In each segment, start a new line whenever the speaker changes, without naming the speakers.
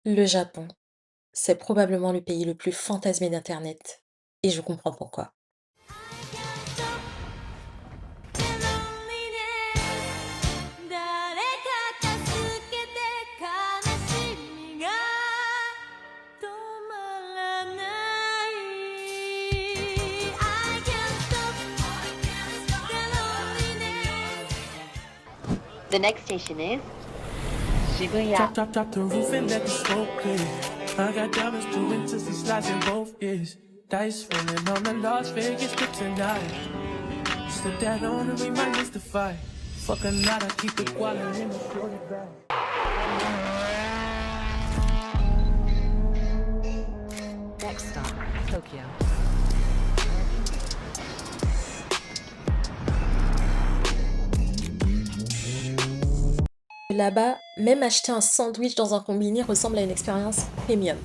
Le Japon, c'est probablement le pays le plus fantasmé d'internet. Et je comprends pourquoi.
The next station is Shibuya.
Drop the roof and let the smoke clear. I got diamonds doing to see slides in both ears. Dice rolling on the Las Vegas trip tonight. Slip that on and we might miss the fight. Fuck a night, I keep it wild in the shorty bag.
Next stop, Tokyo.
Là-bas, même acheter un sandwich dans un combini ressemble à une expérience premium.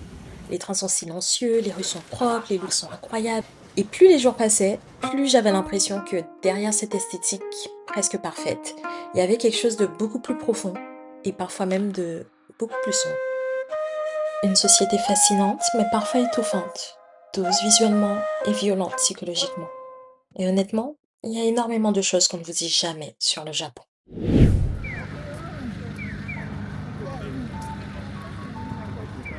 Les trains sont silencieux, les rues sont propres, les looks sont incroyables. Et plus les jours passaient, plus j'avais l'impression que derrière cette esthétique presque parfaite, il y avait quelque chose de beaucoup plus profond et parfois même de beaucoup plus sombre. Une société fascinante mais parfois étouffante, douce visuellement et violente psychologiquement. Et honnêtement, il y a énormément de choses qu'on ne vous dit jamais sur le Japon.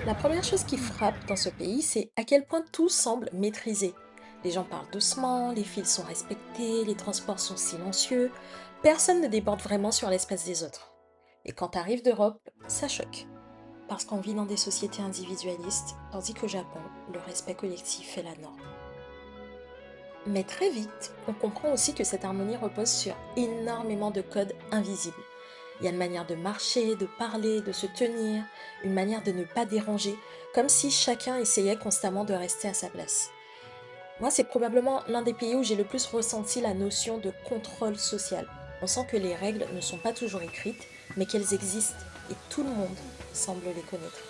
La première chose qui frappe dans ce pays, c'est à quel point tout semble maîtrisé. Les gens parlent doucement, les fils sont respectés, les transports sont silencieux, personne ne déborde vraiment sur l'espace des autres. Et quand t'arrives d'Europe, ça choque. Parce qu'on vit dans des sociétés individualistes, tandis qu'au Japon, le respect collectif est la norme. Mais très vite, on comprend aussi que cette harmonie repose sur énormément de codes invisibles. Il y a une manière de marcher, de parler, de se tenir, une manière de ne pas déranger, comme si chacun essayait constamment de rester à sa place. Moi, c'est probablement l'un des pays où j'ai le plus ressenti la notion de contrôle social. On sent que les règles ne sont pas toujours écrites, mais qu'elles existent et tout le monde semble les connaître.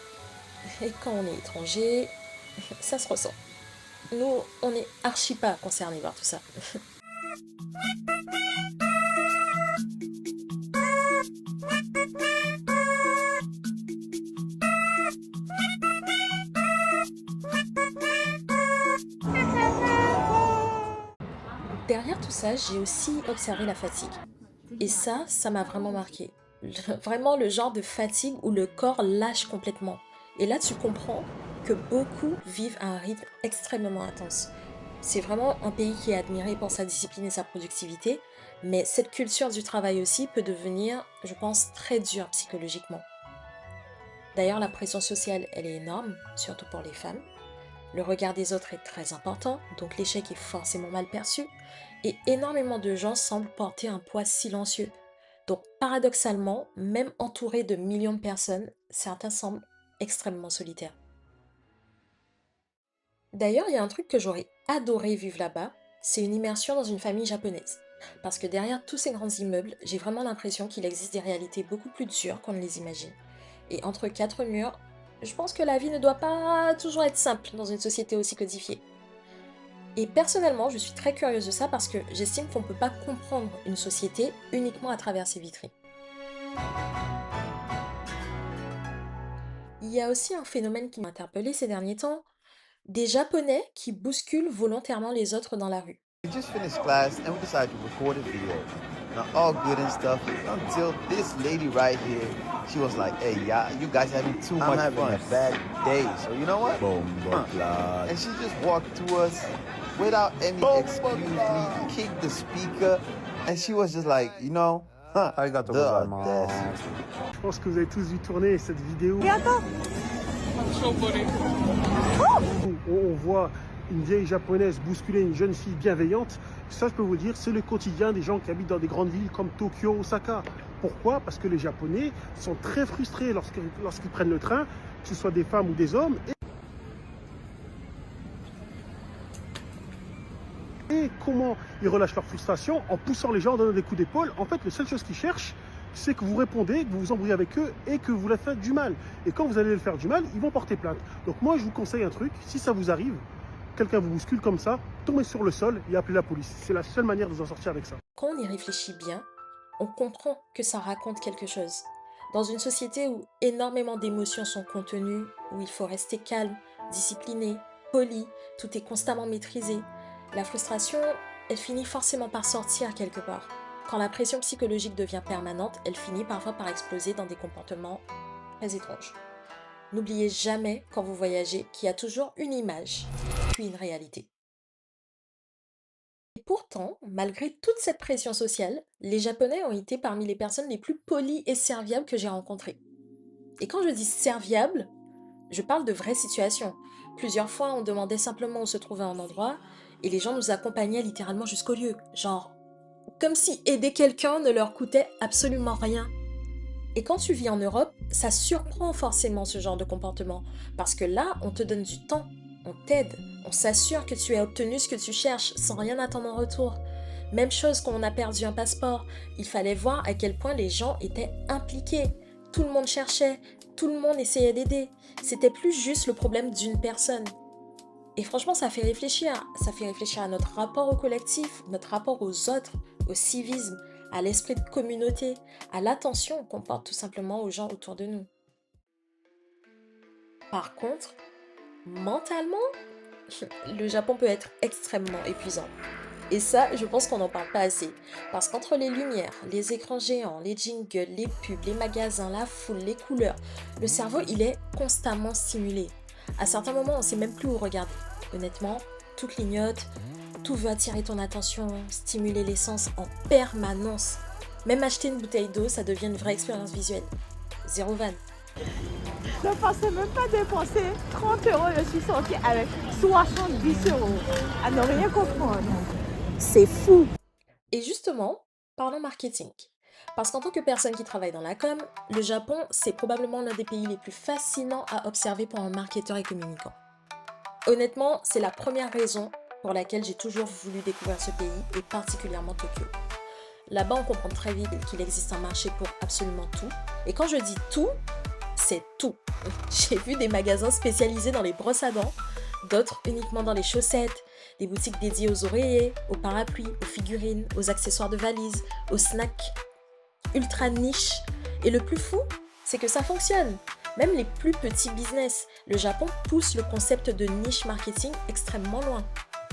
Et quand on est étranger, ça se ressent. Nous, on est archi pas concernés par tout ça. Derrière tout ça, j'ai aussi observé la fatigue. Et ça m'a vraiment marqué. Vraiment le genre de fatigue où le corps lâche complètement. Et là, tu comprends que beaucoup vivent à un rythme extrêmement intense. C'est vraiment un pays qui est admiré pour sa discipline et sa productivité, mais cette culture du travail aussi peut devenir, je pense, très dure psychologiquement. D'ailleurs, la pression sociale, elle est énorme, surtout pour les femmes. Le regard des autres est très important, donc l'échec est forcément mal perçu, et énormément de gens semblent porter un poids silencieux. Donc paradoxalement, même entourés de millions de personnes, certains semblent extrêmement solitaires. D'ailleurs, il y a un truc que j'aurais adoré vivre là-bas, c'est une immersion dans une famille japonaise. Parce que derrière tous ces grands immeubles, j'ai vraiment l'impression qu'il existe des réalités beaucoup plus dures qu'on ne les imagine. Et entre quatre murs, je pense que la vie ne doit pas toujours être simple dans une société aussi codifiée. Et personnellement, je suis très curieuse de ça parce que j'estime qu'on ne peut pas comprendre une société uniquement à travers ses vitrines. Il y a aussi un phénomène qui m'a interpellée ces derniers temps, des Japonais qui bousculent volontairement les autres dans la rue.
We just finished class and we decided to record a video. Now, all good and stuff until this lady right here, she was like, "Hey, yeah, you guys having too much fun. I'm having a bad day, so you know what? And she just walked to us without any excuse, me, kicked the speaker, and she was just like, you know, the audacity.
Je pense que vous avez tous vu tourner cette vidéo où on voit une vieille japonaise bousculer une jeune fille bienveillante. Ça, je peux vous dire, c'est le quotidien des gens qui habitent dans des grandes villes comme Tokyo, Osaka. Pourquoi? Parce que les Japonais sont très frustrés lorsqu'ils prennent le train, que ce soit des femmes ou des hommes. Et comment ils relâchent leur frustration? En poussant les gens, en donnant des coups d'épaule. En fait, la seule chose qu'ils cherchent, c'est que vous répondez, que vous vous embrouillez avec eux et que vous leur faites du mal. Et quand vous allez leur faire du mal, ils vont porter plainte. Donc moi, je vous conseille un truc, si ça vous arrive, quelqu'un vous bouscule comme ça, tombez sur le sol et appelez la police. C'est la seule manière de vous en sortir avec ça.
Quand on y réfléchit bien, on comprend que ça raconte quelque chose. Dans une société où énormément d'émotions sont contenues, où il faut rester calme, discipliné, poli, tout est constamment maîtrisé, la frustration, elle finit forcément par sortir quelque part. Quand la pression psychologique devient permanente, elle finit parfois par exploser dans des comportements très étranges. N'oubliez jamais, quand vous voyagez, qu'il y a toujours une image, puis une réalité. Et pourtant, malgré toute cette pression sociale, les Japonais ont été parmi les personnes les plus polies et serviables que j'ai rencontrées. Et quand je dis serviable, je parle de vraies situations. Plusieurs fois, on demandait simplement où se trouvait un endroit, et les gens nous accompagnaient littéralement jusqu'au lieu. Genre, comme si aider quelqu'un ne leur coûtait absolument rien. Et quand tu vis en Europe, ça surprend forcément ce genre de comportement. Parce que là, on te donne du temps, on t'aide, on s'assure que tu as obtenu ce que tu cherches sans rien attendre en retour. Même chose quand on a perdu un passeport, il fallait voir à quel point les gens étaient impliqués. Tout le monde cherchait, tout le monde essayait d'aider. C'était plus juste le problème d'une personne. Et franchement, ça fait réfléchir à notre rapport au collectif, notre rapport aux autres, au civisme, à l'esprit de communauté, à l'attention qu'on porte tout simplement aux gens autour de nous. Par contre, mentalement, le Japon peut être extrêmement épuisant. Et ça, je pense qu'on n'en parle pas assez. Parce qu'entre les lumières, les écrans géants, les jingles, les pubs, les magasins, la foule, les couleurs, le cerveau, il est constamment stimulé. À certains moments, on ne sait même plus où regarder. Honnêtement, tout clignote, tout veut attirer ton attention, stimuler les sens en permanence. Même acheter une bouteille d'eau, ça devient une vraie expérience visuelle. Zéro vanne.
Je ne pensais même pas dépenser 30 €, je suis sortie avec 70 € à ne rien comprendre. C'est fou.
Et justement, parlons marketing. Parce qu'en tant que personne qui travaille dans la com, le Japon, c'est probablement l'un des pays les plus fascinants à observer pour un marketeur et communicant. Honnêtement, c'est la première raison pour laquelle j'ai toujours voulu découvrir ce pays, et particulièrement Tokyo. Là-bas, on comprend très vite qu'il existe un marché pour absolument tout. Et quand je dis tout, c'est tout. J'ai vu des magasins spécialisés dans les brosses à dents, d'autres uniquement dans les chaussettes, des boutiques dédiées aux oreillers, aux parapluies, aux figurines, aux accessoires de valise, aux snacks, ultra niche. Et le plus fou, c'est que ça fonctionne. Même les plus petits business, le Japon pousse le concept de niche marketing extrêmement loin.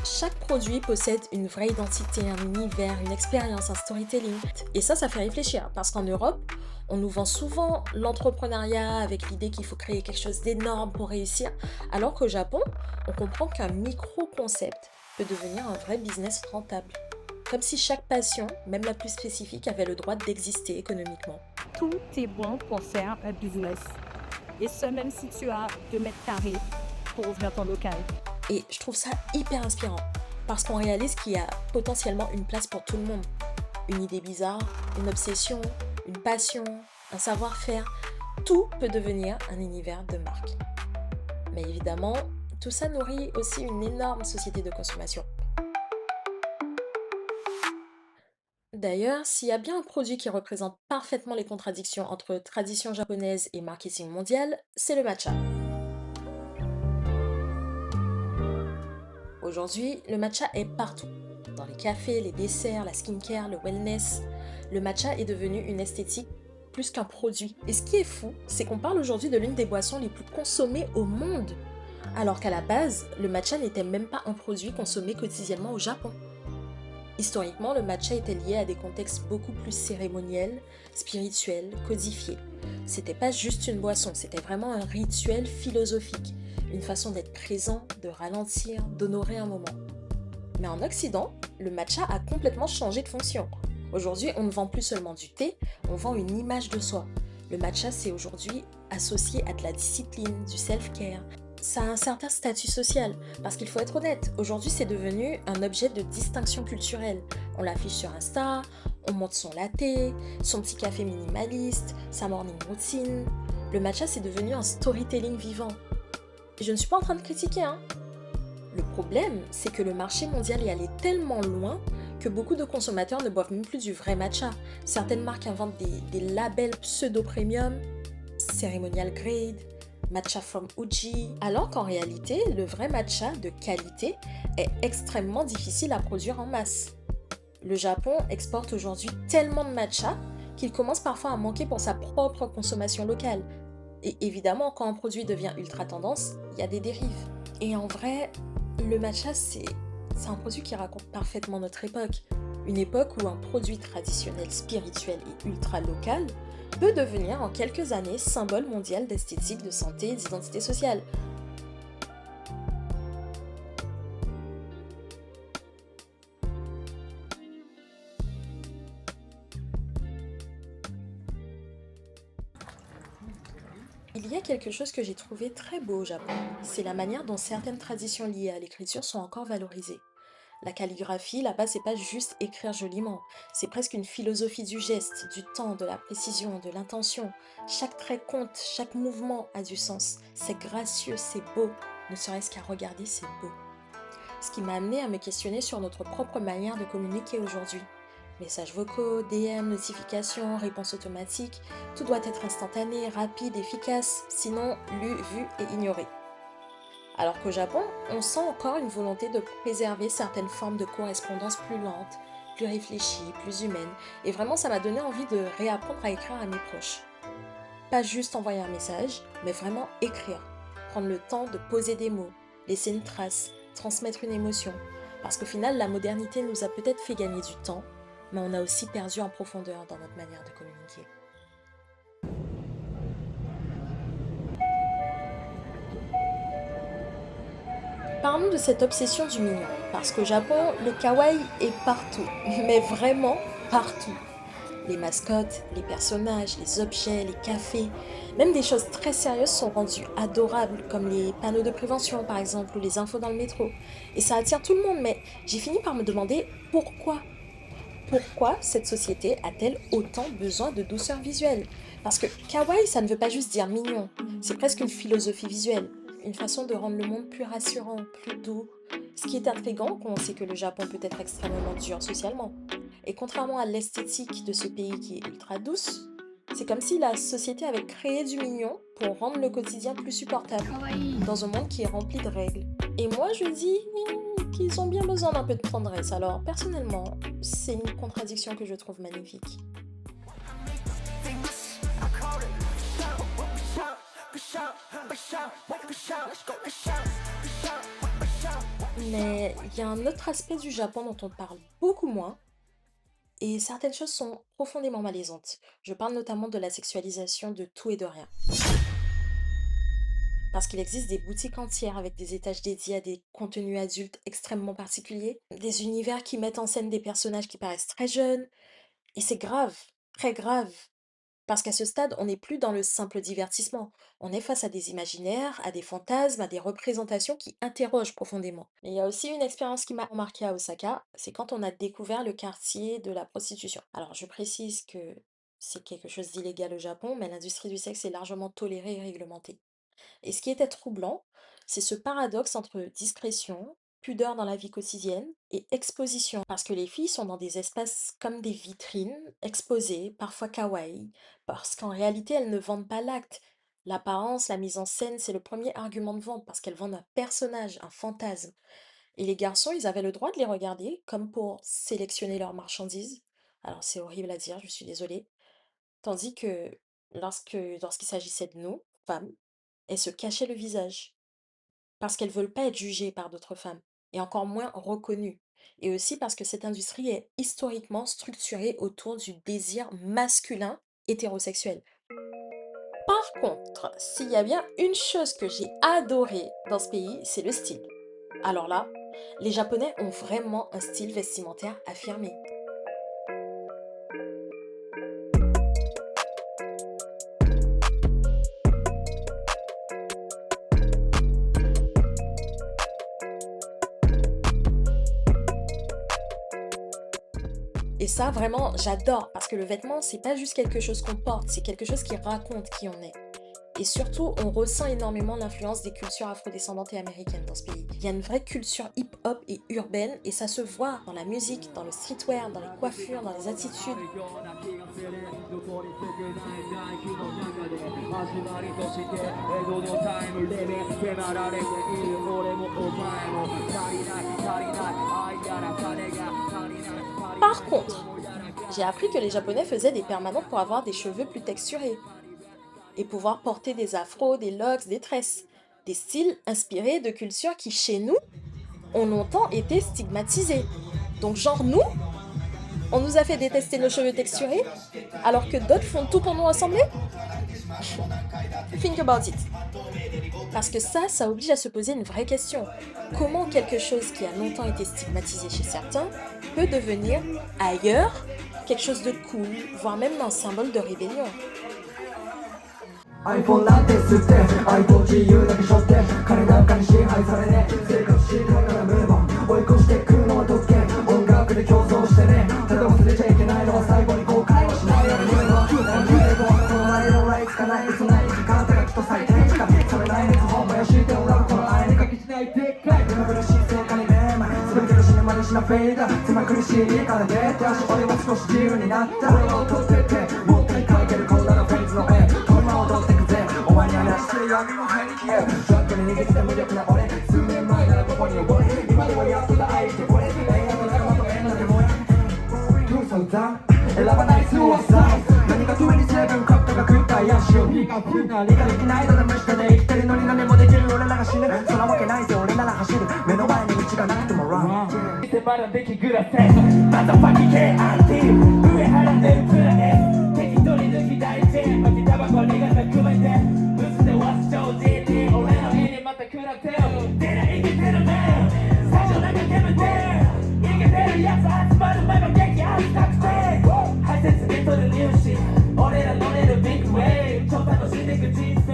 Chaque produit possède une vraie identité, un univers, une expérience, un storytelling. Et ça fait réfléchir, parce qu'en Europe, on nous vend souvent l'entrepreneuriat avec l'idée qu'il faut créer quelque chose d'énorme pour réussir, alors qu'au Japon, on comprend qu'un micro-concept peut devenir un vrai business rentable. Comme si chaque passion, même la plus spécifique, avait le droit d'exister économiquement.
Tout est bon pour faire un business. Et ce, même si tu as 2 mètres carrés pour ouvrir ton local.
Et je trouve ça hyper inspirant, parce qu'on réalise qu'il y a potentiellement une place pour tout le monde. Une idée bizarre, une obsession, une passion, un savoir-faire, tout peut devenir un univers de marque. Mais évidemment, tout ça nourrit aussi une énorme société de consommation. D'ailleurs, s'il y a bien un produit qui représente parfaitement les contradictions entre tradition japonaise et marketing mondial, c'est le matcha. Aujourd'hui, le matcha est partout. Dans les cafés, les desserts, la skincare, le wellness, le matcha est devenu une esthétique plus qu'un produit. Et ce qui est fou, c'est qu'on parle aujourd'hui de l'une des boissons les plus consommées au monde. Alors qu'à la base, le matcha n'était même pas un produit consommé quotidiennement au Japon. Historiquement, le matcha était lié à des contextes beaucoup plus cérémoniels, spirituels, codifiés. C'était pas juste une boisson, c'était vraiment un rituel philosophique, une façon d'être présent, de ralentir, d'honorer un moment. Mais en Occident, le matcha a complètement changé de fonction. Aujourd'hui, on ne vend plus seulement du thé, on vend une image de soi. Le matcha, c'est aujourd'hui associé à de la discipline, du self-care. Ça a un certain statut social, parce qu'il faut être honnête, aujourd'hui c'est devenu un objet de distinction culturelle. On l'affiche sur Insta, on montre son latte, son petit café minimaliste, sa morning routine. Le matcha c'est devenu un storytelling vivant. Et je ne suis pas en train de critiquer, hein. Le problème, c'est que le marché mondial est allé tellement loin que beaucoup de consommateurs ne boivent même plus du vrai matcha. Certaines marques inventent des labels pseudo-premium, ceremonial grade, matcha from Uji, alors qu'en réalité, le vrai matcha de qualité est extrêmement difficile à produire en masse. Le Japon exporte aujourd'hui tellement de matcha qu'il commence parfois à manquer pour sa propre consommation locale. Et évidemment, quand un produit devient ultra tendance, il y a des dérives. Et en vrai, le matcha, c'est un produit qui raconte parfaitement notre époque. Une époque où un produit traditionnel, spirituel et ultra local peut devenir en quelques années symbole mondial d'esthétique, de santé et d'identité sociale. Il y a quelque chose que j'ai trouvé très beau au Japon, c'est la manière dont certaines traditions liées à l'écriture sont encore valorisées. La calligraphie, là-bas, c'est pas juste écrire joliment, c'est presque une philosophie du geste, du temps, de la précision, de l'intention. Chaque trait compte, chaque mouvement a du sens. C'est gracieux, c'est beau. Ne serait-ce qu'à regarder, c'est beau. Ce qui m'a amené à me questionner sur notre propre manière de communiquer aujourd'hui. Messages vocaux, DM, notifications, réponses automatiques, tout doit être instantané, rapide, efficace, sinon lu, vu et ignoré. Alors qu'au Japon, on sent encore une volonté de préserver certaines formes de correspondance plus lentes, plus réfléchies, plus humaines, et vraiment ça m'a donné envie de réapprendre à écrire à mes proches. Pas juste envoyer un message, mais vraiment écrire, prendre le temps de poser des mots, laisser une trace, transmettre une émotion, parce qu'au final la modernité nous a peut-être fait gagner du temps, mais on a aussi perdu en profondeur dans notre manière de communiquer. Parlons de cette obsession du mignon, parce qu'au Japon, le kawaii est partout, mais vraiment partout. Les mascottes, les personnages, les objets, les cafés, même des choses très sérieuses sont rendues adorables, comme les panneaux de prévention par exemple, ou les infos dans le métro. Et ça attire tout le monde, mais j'ai fini par me demander pourquoi. Pourquoi cette société a-t-elle autant besoin de douceur visuelle? Parce que kawaii, ça ne veut pas juste dire mignon, c'est presque une philosophie visuelle, une façon de rendre le monde plus rassurant, plus doux. Ce qui est intriguant quand on sait que le Japon peut être extrêmement dur socialement. Et contrairement à l'esthétique de ce pays qui est ultra douce, c'est comme si la société avait créé du mignon pour rendre le quotidien plus supportable, dans un monde qui est rempli de règles. Et moi je dis qu'ils ont bien besoin d'un peu de tendresse, alors personnellement, c'est une contradiction que je trouve magnifique. Mais il y a un autre aspect du Japon dont on parle beaucoup moins, et certaines choses sont profondément malaisantes. Je parle notamment de la sexualisation de tout et de rien. Parce qu'il existe des boutiques entières avec des étages dédiés à des contenus adultes extrêmement particuliers, des univers qui mettent en scène des personnages qui paraissent très jeunes, et c'est grave, très grave. Parce qu'à ce stade, on n'est plus dans le simple divertissement. On est face à des imaginaires, à des fantasmes, à des représentations qui interrogent profondément. Et il y a aussi une expérience qui m'a remarqué à Osaka, c'est quand on a découvert le quartier de la prostitution. Alors je précise que c'est quelque chose d'illégal au Japon, mais l'industrie du sexe est largement tolérée et réglementée. Et ce qui était troublant, c'est ce paradoxe entre discrétion, pudeur dans la vie quotidienne et exposition. Parce que les filles sont dans des espaces comme des vitrines, exposées, parfois kawaii, parce qu'en réalité, elles ne vendent pas l'acte. L'apparence, la mise en scène, c'est le premier argument de vente parce qu'elles vendent un personnage, un fantasme. Et les garçons, ils avaient le droit de les regarder comme pour sélectionner leurs marchandises. Alors c'est horrible à dire, je suis désolée. Tandis que lorsqu'il s'agissait de nous, femmes, elles se cachaient le visage parce qu'elles veulent pas être jugées par d'autres femmes et encore moins reconnues. Et aussi parce que cette industrie est historiquement structurée autour du désir masculin hétérosexuel. Par contre, s'il y a bien une chose que j'ai adorée dans ce pays, c'est le style. Alors là, les Japonais ont vraiment un style vestimentaire affirmé. Et ça, vraiment, j'adore, parce que le vêtement, c'est pas juste quelque chose qu'on porte, c'est quelque chose qui raconte qui on est. Et surtout, on ressent énormément l'influence des cultures afrodescendantes et américaines dans ce pays. Il y a une vraie culture hip-hop et urbaine, et ça se voit dans la musique, dans le streetwear, dans les coiffures, dans les attitudes. Par contre, j'ai appris que les Japonais faisaient des permanents pour avoir des cheveux plus texturés et pouvoir porter des afros, des locks, des tresses, des styles inspirés de cultures qui, chez nous, ont longtemps été stigmatisés. Donc genre nous, on nous a fait détester nos cheveux texturés, alors que d'autres font tout pour nous ressembler. Think about it. Parce que ça oblige à se poser une vraie question. Comment quelque chose qui a longtemps été stigmatisé chez certains peut devenir ailleurs quelque chose de cool, voire même un symbole de rébellion?
iPhone なんて吸ってiPhone 自由だけ背負って金なんかに支配されね生活しながらムーバー追い越してくるのは特権音楽で競争してねただ忘れちゃいけないのは最後に後悔をしないように夢は夢とこの前のライつかないそんなに時間差がきっと最低時間冷めない熱本燃やしておらぶこの愛にかけしないでっかい目まぐるしい成果にね全ての死ぬまでしなフェイダー狭苦しい家から出て足俺は少し自由になった俺を取ってってもったい書いてるこんなのフェイズの絵このまま踊ってくぜお前にはなし闇の肺に消えるショックに逃げてた無力な俺数年前ならここに溺れ今ではやっとだ愛してこれ映画の仲間と縁のでもやDo so down 選ばないスーサイ何が上に成分カットが食ったやしをピカピカ理解できないので無視で生きてるのに何もできる俺らが死ぬそんなわけないぜ俺なら走る目の前に道がなくても Run 見せ場の出来ぐらせまたファキ系アンティ上原でるプラネ適当に抜き大事巻きタバコ苦手くめてブスでわす超 GT 俺の家にまた食らってよ出ない生きてるね最初なんか煙って生きてるやつ集まる前も激熱くて排泄で取る入試俺ら乗れるビッグウェイ超楽しんでく人生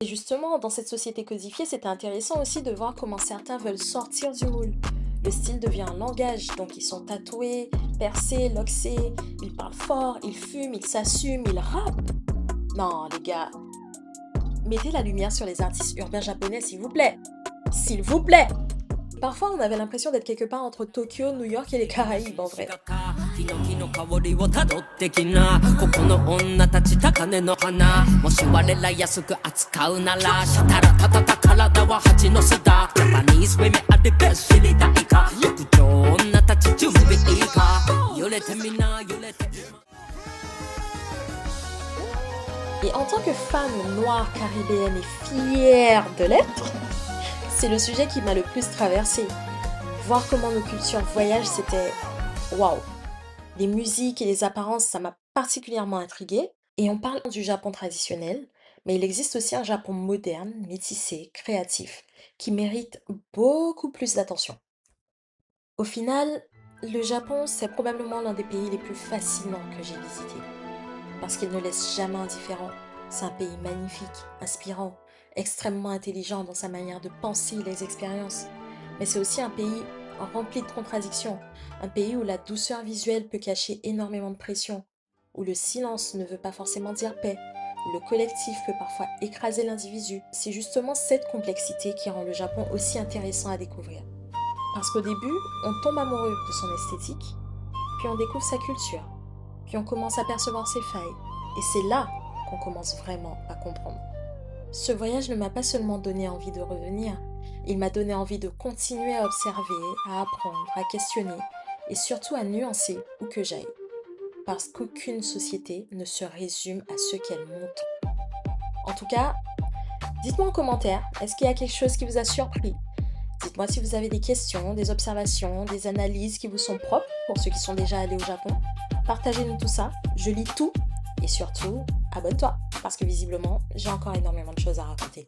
Et justement, dans cette société codifiée, c'était intéressant aussi de voir comment certains veulent sortir du moule. Le style devient un langage, donc ils sont tatoués, percés, loxés, ils parlent fort, ils fument, ils s'assument, ils rappent. Non, les gars, mettez la lumière sur les artistes urbains japonais, s'il vous plaît. S'il vous plaît. Parfois, on avait l'impression d'être quelque part entre Tokyo, New York et les Caraïbes, en vrai.
ヒノキの香りをたどってきなここの女たち高嶺の花もし我ら安く扱うならシャタラタタタ体は蜂の巣だジャパニーズウェメあれベス知りたいか特徴女たち準備いいか揺れてみな揺れて
Et en tant que femme noire caribéenne et fière de l'être, c'est le sujet qui m'a le plus traversée. Voir comment nos cultures voyagent, c'était waouh. Les musiques et les apparences, ça m'a particulièrement intriguée. Et on parle du Japon traditionnel, mais il existe aussi un Japon moderne, métissé, créatif, qui mérite beaucoup plus d'attention. Au final, le Japon, c'est probablement l'un des pays les plus fascinants que j'ai visités. Parce qu'il ne laisse jamais indifférent. C'est un pays magnifique, inspirant, extrêmement intelligent dans sa manière de penser les expériences. Mais c'est aussi un pays rempli de contradictions, un pays où la douceur visuelle peut cacher énormément de pression, où le silence ne veut pas forcément dire paix, où le collectif peut parfois écraser l'individu. C'est justement cette complexité qui rend le Japon aussi intéressant à découvrir. Parce qu'au début, on tombe amoureux de son esthétique, puis on découvre sa culture, puis on commence à percevoir ses failles, et c'est là qu'on commence vraiment à comprendre. Ce voyage ne m'a pas seulement donné envie de revenir, il m'a donné envie de continuer à observer, à apprendre, à questionner et surtout à nuancer où que j'aille. Parce qu'aucune société ne se résume à ce qu'elle montre. En tout cas, dites-moi en commentaire, est-ce qu'il y a quelque chose qui vous a surpris? Dites-moi si vous avez des questions, des observations, des analyses qui vous sont propres pour ceux qui sont déjà allés au Japon. Partagez-nous tout ça, je lis tout et surtout, abonne-toi parce que visiblement, j'ai encore énormément de choses à raconter.